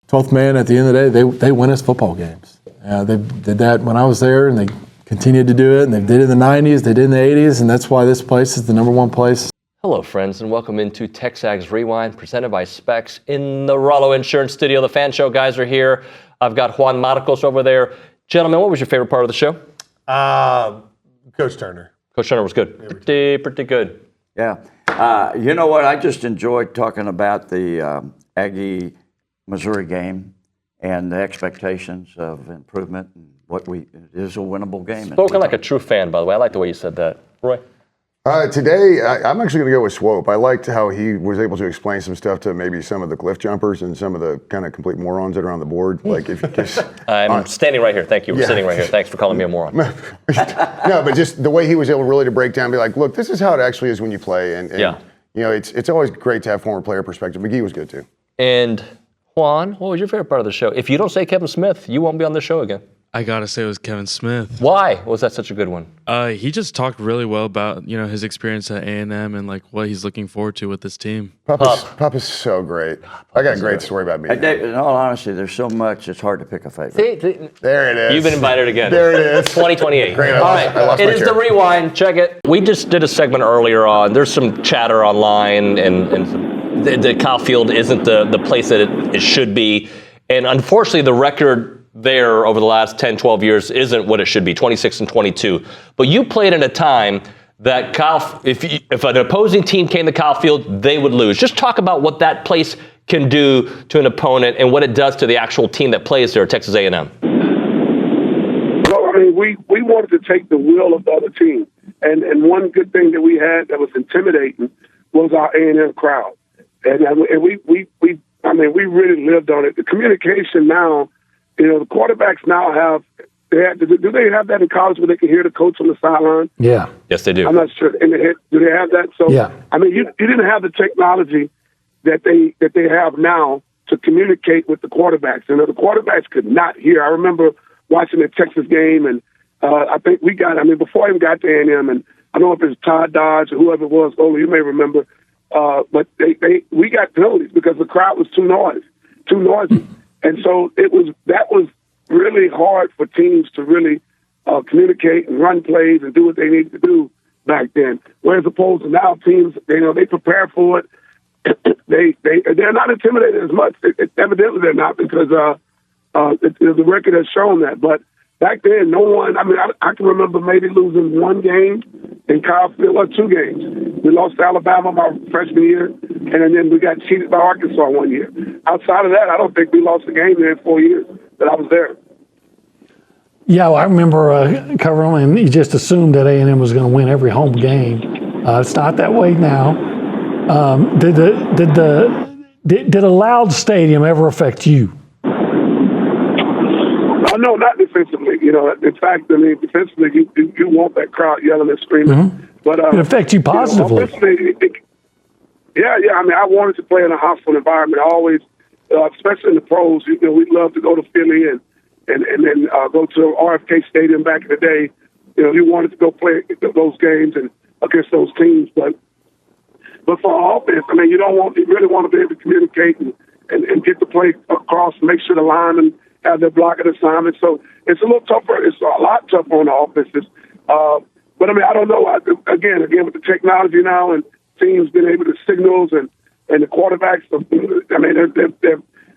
12th man at the end of the day, they win us football games. They did that when I was there, and they continued to do it, and they did it in the 90s, they did it in the 80s, and that's why this place is the #1 place. Hello, friends, and welcome into TexAgs Rewind, presented by Specs in the Rollo Insurance Studio. The Fan Show guys are here. I've got Juan Marcos over there. Gentlemen, what was your favorite part of the show? Coach Turner. Coach Turner was good. Pretty good. Yeah. You know what? I just enjoyed talking about the Aggie-Missouri game and the expectations of improvement and it is a winnable game. Spoken like a true fan, by the way. I like the way you said that. Roy? Today, I'm actually going to go with Swope. I liked how he was able to explain some stuff to maybe some of the cliff jumpers and some of the kind of complete morons that are on the board. Like if you just, I'm standing right here. Thank you. We're sitting right here. Thanks for calling me a moron. No, but just the way he was able really to break down, be like, look, this is how it actually is when you play. And you know, it's always great to have former player perspective. McGee was good too. And Juan, what was your favorite part of the show? If you don't say Kevin Smith, you won't be on the show again. I gotta say it was Kevin Smith. Why was that such a good one? He just talked really well about his experience at A&M and like what he's looking forward to with this team. Pup is so great. I got a great story about me. In all honesty, there's so much it's hard to pick a favorite. See, there it is. You've been invited again. There it is. 2028. Great. All right. It is the Rewind. Check it. We just did a segment earlier on. There's some chatter online, and the Kyle Field isn't the place that it should be, and unfortunately, the record there over the last 10, 12 years isn't what it should be, 26-22. But you played in a time that if an opposing team came to Kyle Field, they would lose. Just talk about what that place can do to an opponent and what it does to the actual team that plays there at Texas A&M. Well, I mean, we wanted to take the will of the other team. And one good thing that we had that was intimidating was our A&M crowd. And we really lived on it. The communication now, the quarterbacks now do they have that in college where they can hear the coach on the sideline? Yeah. Yes, they do. I'm not sure. Do they have that? So, yeah. I mean, you didn't have the technology that they have now to communicate with the quarterbacks. The quarterbacks could not hear. I remember watching the Texas game, and I think before I even got to A&M, and I don't know if it was Todd Dodge or whoever it was, you may remember, but we got penalties because the crowd was too noisy. And so that was really hard for teams to really communicate and run plays and do what they needed to do back then. Whereas opposed to now, teams, they prepare for it. They're not intimidated as much. Evidently, they're not because the record has shown that. But back then, no one. I mean, I can remember maybe losing one game in Kyle Field or 2 games. We lost to Alabama my freshman year, and then we got cheated by Arkansas one year. Outside of that, I don't think we lost a game there in 4 years that I was there. Yeah, well, I remember covering them, and you just assumed that A&M was going to win every home game. It's not that way now. Did a loud stadium ever affect you? No, not defensively. In fact, defensively, you want that crowd yelling and screaming. Mm-hmm. But it affects you positively. Yeah. I mean, I wanted to play in a hostile environment. I always, especially in the pros, we'd love to go to Philly and then go to RFK Stadium back in the day. You wanted to go play those games and against those teams. But for offense, I mean, you really want to be able to communicate and get the play across and make sure the linemen have their blocking assignment. So it's a little tougher. It's a lot tougher on the offenses. But I mean, I don't know. Again, with the technology now and teams being able to signals and the quarterbacks, I mean,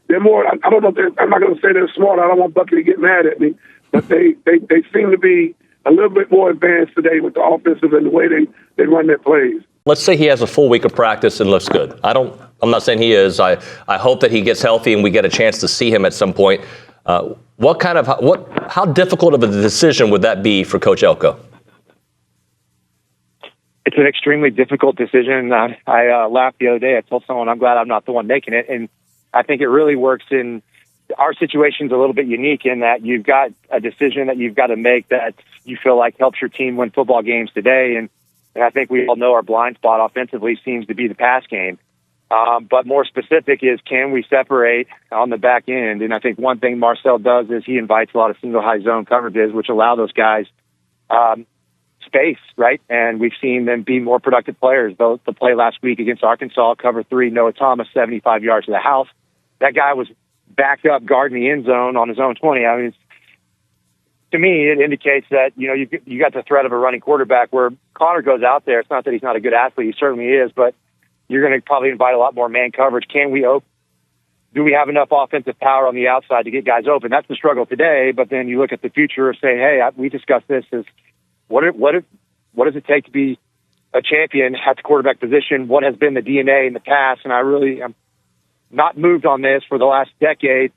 they're more. I don't know. I'm not going to say they're smart. I don't want Bucky to get mad at me, but they seem to be a little bit more advanced today with the offensive and the way they run their plays. Let's say he has a full week of practice and looks good. I'm not saying he is. I hope that he gets healthy and we get a chance to see him at some point. How difficult of a decision would that be for Coach Elko? It's an extremely difficult decision. I laughed the other day. I told someone I'm glad I'm not the one making it. And I think it really works in our situation's a little bit unique in that you've got a decision that you've got to make that you feel like helps your team win football games today. And I think we all know our blind spot offensively seems to be the pass game. But more specific is, can we separate on the back end? And I think one thing Marcel does is he invites a lot of single high zone coverages, which allow those guys space, right? And we've seen them be more productive players. The play last week against Arkansas, cover 3, Noah Thomas, 75 yards to the house. That guy was back up guarding the end zone on his own 20. I mean, to me, it indicates that, you got the threat of a running quarterback where Connor goes out there. It's not that he's not a good athlete. He certainly is, but you're going to probably invite a lot more man coverage. Do we have enough offensive power on the outside to get guys open? That's the struggle today. But then you look at the future and say, hey, we discussed this as what does it take to be a champion at the quarterback position? What has been the DNA in the past? And I'm not moved on this for the last decade,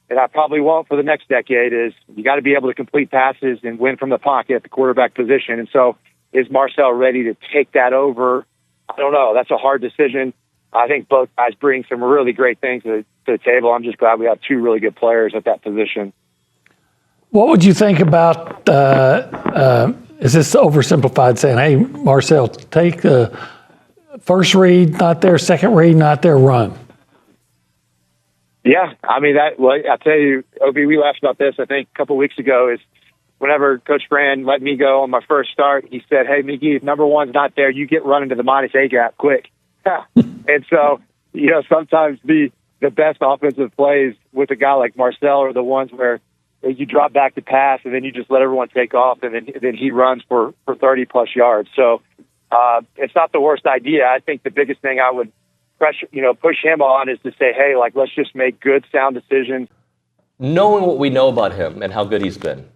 and I probably won't for the next decade, is you got to be able to complete passes and win from the pocket at the quarterback position. And so is Marcel ready to take that over? I don't know. That's a hard decision. I think both guys bring some really great things to the table. I'm just glad we have two really good players at that position. What would you think about, is this oversimplified saying, hey, Marcel, take the first read, not there, second read, not there, run? Yeah, I mean, I tell you, Obi, we laughed about this, I think, a couple of weeks ago, is whenever Coach Fran let me go on my first start, he said, hey, McGee, if number one's not there, you get running to the minus A gap quick. And so, sometimes the best offensive plays with a guy like Marcel are the ones where you drop back to pass and then you just let everyone take off and then he runs for 30-plus yards. So it's not the worst idea. I think the biggest thing I would push him on is to say, hey, let's just make good, sound decisions. Knowing what we know about him and how good he's been,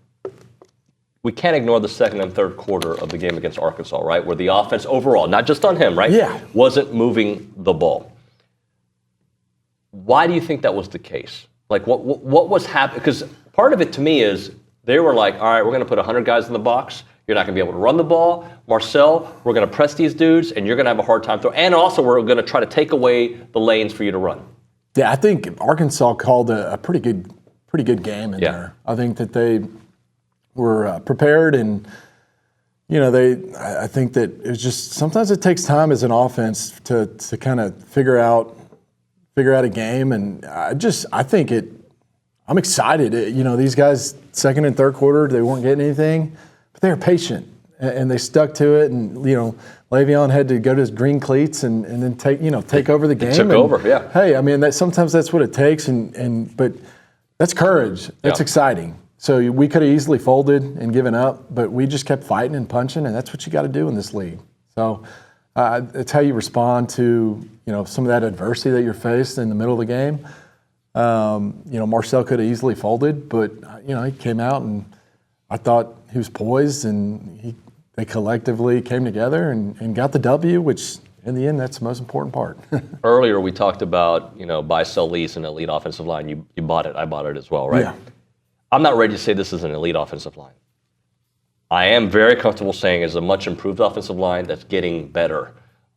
we can't ignore the second and third quarter of the game against Arkansas, right? Where the offense overall, not just on him, right? Yeah. Wasn't moving the ball. Why do you think that was the case? What was happening? Because part of it to me is they were like, all right, we're going to put 100 guys in the box. You're not going to be able to run the ball. Marcel, we're going to press these dudes, and you're going to have a hard time throwing. And also, we're going to try to take away the lanes for you to run. Yeah, I think Arkansas called a pretty good game in there. I think that they were prepared, and I think that it was just sometimes it takes time as an offense to kind of figure out a game, and I think I'm excited. These guys second and third quarter they weren't getting anything, but they were patient and they stuck to it, and Le'Veon had to go to his green cleats and then take over the game. Took over, yeah. Hey, I mean sometimes that's what it takes, but that's courage. That's exciting. So we could have easily folded and given up, but we just kept fighting and punching, and that's what you got to do in this league. So it's how you respond to some of that adversity that you're faced in the middle of the game. Marcel could have easily folded, but he came out, and I thought he was poised, and they collectively came together and got the W, which in the end that's the most important part. Earlier we talked about buy, sell, lease, an elite offensive line. You bought it. I bought it as well, right? Yeah. I'm not ready to say this is an elite offensive line. I am very comfortable saying it's a much improved offensive line that's getting better.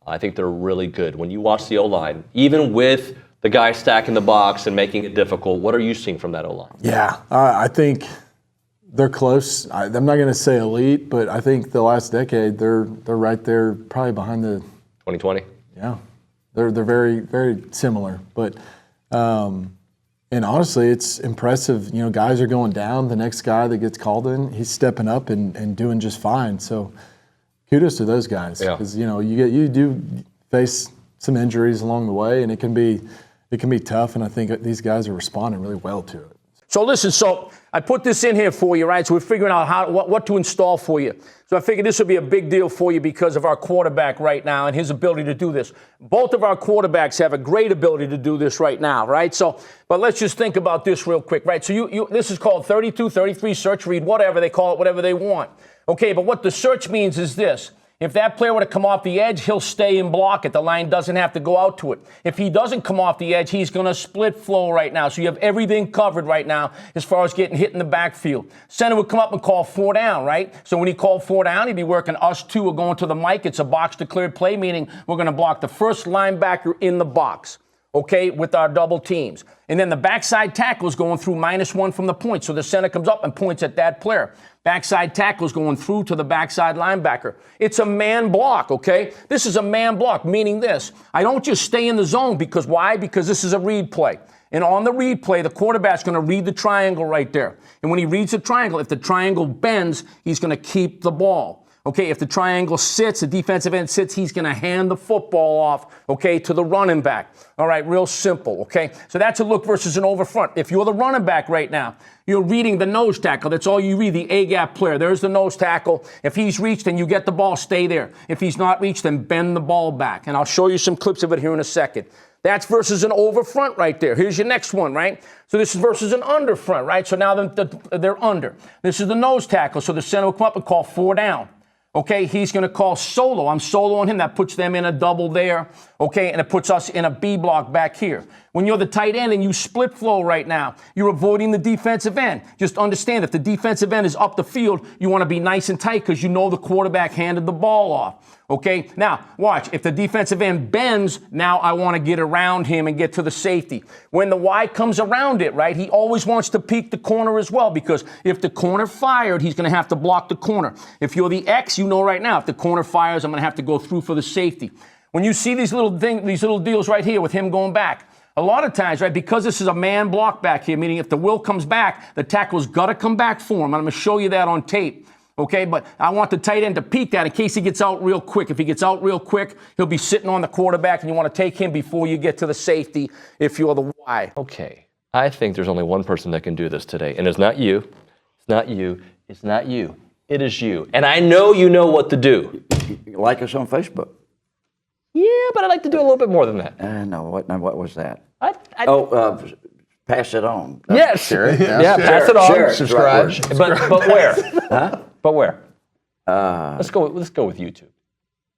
I think they're really good. When you watch the O-line, even with the guy stacking the box and making it difficult, what are you seeing from that O-line? Yeah, I think they're close. I'm not going to say elite, but I think the last decade they're right there, probably behind the 2020. Yeah, they're very, very similar, but. And honestly, it's impressive. Guys are going down. The next guy that gets called in, he's stepping up and doing just fine. So, kudos to those guys because you do face some injuries along the way, and it can be tough. And I think these guys are responding really well to it. So listen, I put this in here for you, right? So we're figuring out what to install for you. So I figured this would be a big deal for you because of our quarterback right now and his ability to do this. Both of our quarterbacks have a great ability to do this right now, right? So, but let's just think about this real quick, right? So this is called 32, 33, search, read, whatever. They call it whatever they want. Okay, but what the search means is this. If that player were to come off the edge, he'll stay and block it. The line doesn't have to go out to it. If he doesn't come off the edge, he's going to split flow right now. So you have everything covered right now as far as getting hit in the backfield. Center would come up and call 4 down, right? So when he called 4 down, he'd be working us two are going to the mic. It's a box declared play, meaning we're going to block the first linebacker in the box, okay, with our double teams. And then the backside tackle is going through -1 from the point. So the center comes up and points at that player. Backside tackle is going through to the backside linebacker. It's a man block, okay? This is a man block, meaning this. I don't just stay in the zone because why? Because this is a read play. And on the read play, the quarterback's going to read the triangle right there. And when he reads the triangle, if the triangle bends, he's going to keep the ball. Okay, if the triangle sits, the defensive end sits, he's going to hand the football off, okay, to the running back. All right, real simple, okay? So that's a look versus an over front. If you're the running back right now, you're reading the nose tackle. That's all you read, the A-gap player. There's the nose tackle. If he's reached and you get the ball, stay there. If he's not reached, then bend the ball back. And I'll show you some clips of it here in a second. That's versus an over front right there. Here's your next one, right? So this is versus an under front, right? So now they're under. This is the nose tackle. So the center will come up and call 4 down. Okay, he's going to call solo. I'm soloing him. That puts them in a double there. Okay, and it puts us in a B block back here. When you're the tight end and you split flow right now, you're avoiding the defensive end. Just understand if the defensive end is up the field, you want to be nice and tight because you know the quarterback handed the ball off. Okay, now watch. If the defensive end bends, now I want to get around him and get to the safety. When the Y comes around it, right, he always wants to peek the corner as well because if the corner fired, he's going to have to block the corner. If you're the X, you know right now, if the corner fires, I'm going to have to go through for the safety. When you see these little deals right here with him going back, a lot of times, right, because this is a man block back here, meaning if the will comes back, the tackle's got to come back for him. I'm going to show you that on tape. Okay, but I want the tight end to peek that in case he gets out real quick. If he gets out real quick, he'll be sitting on the quarterback, and you want to take him before you get to the safety if you're the Y. Okay, I think there's only one person that can do this today, and it's not you. It's not you. It's not you. It is you. And I know you know what to do. Like us on Facebook. Yeah, but I'd like to do a little bit more than that. No, what was that? Pass it on. Yes. Share it. Yeah, pass it on. Share it. Subscribe. But where? Huh? But where? Let's go with YouTube.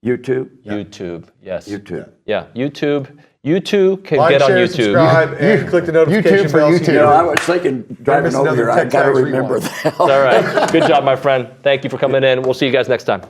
YouTube? YouTube, yes. YouTube. Yeah, YouTube. You too can Like, get on share, YouTube. subscribe, and click the notification YouTube for bell. so YouTube. you You know, know, I was thinking, driving miss over another here, I got to TexAgs remember rewind. that. All right. Good job, my friend. Thank you for coming in. We'll see you guys next time.